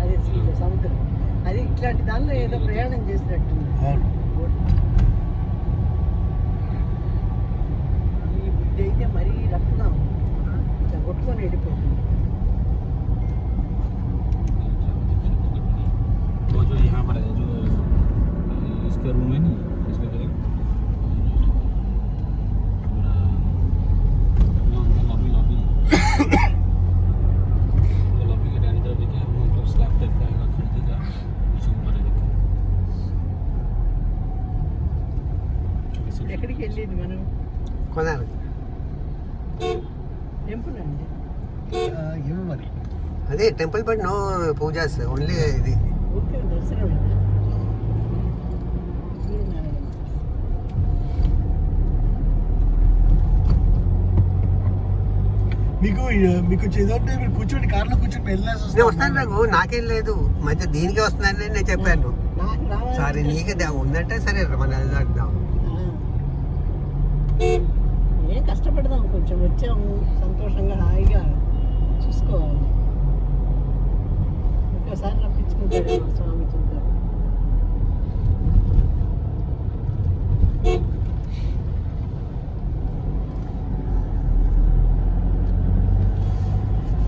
అదే సీలో సముద్రం. అది ఇట్లాంటి దానిలో ఏదో ప్రయాణం చేసినట్టు. ఈ బుద్ధి అయితే మరీ రఫ్గా ఉంది, ఇట్లా కొట్టుకొని వెళ్ళిపోతుంది. जो यहाँ पर है जो इसका रूम है नहीं इसका क्या लॉबी लॉबी तो लॉबी के रहने तरफ देखिए रूम तो स्लैब टाइप का आएगा खिड़की का उसी ऊपर है देखिए ఎక్కడికి వెళ్ళేది మనం? కొనాలి టెంపుల్ అండి. ఏమో మరి అదే temple but no pujas only ఇది ఓకే దర్శనమేనా? మీకు చేదంటే మీరు కూర్చోండి కార్లో కూర్చొని వెళ్ళాల్సి నేను వస్తాను నాకు నాకేం లేదు మధ్య దీనికి వస్తున్నానని నేను చెప్పాను. నాకు రావాలి. సరే నీకే ఉందంటే సరే మన వెళ్దాం. ఏం కష్టపడదాం, కొంచెం వచ్చాము సంతోషంగా హాయిగా చూసుకోవాలి. ఒకసారి రప్పించుకుంటాడు స్వామి చూద్దాం.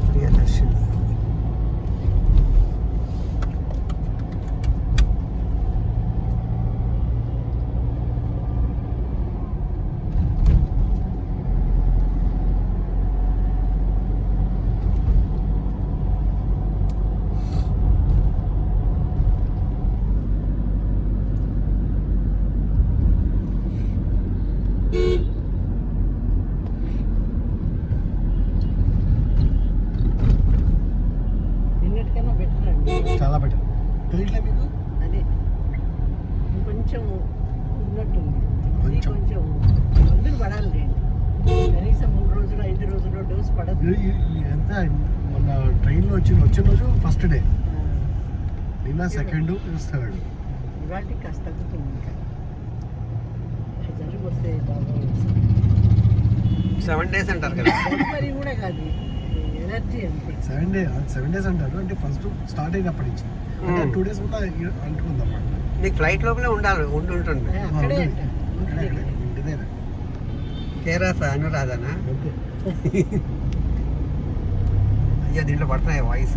ప్రియదర్శిని నిన్నటికన్నా బెటర్ అండి. చాలా బెటర్ తెలియట్లే మీకు అదే కొంచెం ఉన్నట్టుంది. అది కొంచెం. కొంచెం మందులు పడాలి, కనీసం 3 రోజులు 5 రోజులు డోస్ పడదు. ఎంత మొన్న ట్రైన్లో వచ్చిన రోజు ఫస్ట్ డే, నిన్న సెకండ్ థర్డ్. ఇవాటికి కాస్త తగ్గుతుంది. ఇంకా జలుబు వస్తే బాగా 7 days అంటారు కదా. మరి కూడా కాదు, ఎనర్జీ అంతే. 7 days అంటారు, అంటే ఫస్ట్ స్టార్ట్ అయినప్పటి నుంచి అంటే 2 days కూడా అంటుకుందన్నమాట. నీకు ఫ్లైట్ లోపలే ఉండాలి ఉంటుంటుంది. అక్కడే అంట. ఇంటి దగ్గర కేర్ ఆఫ్ అనురాధనా అంతే. అయ్యా దీంట్లో పడుతున్నాయి వాయిస్.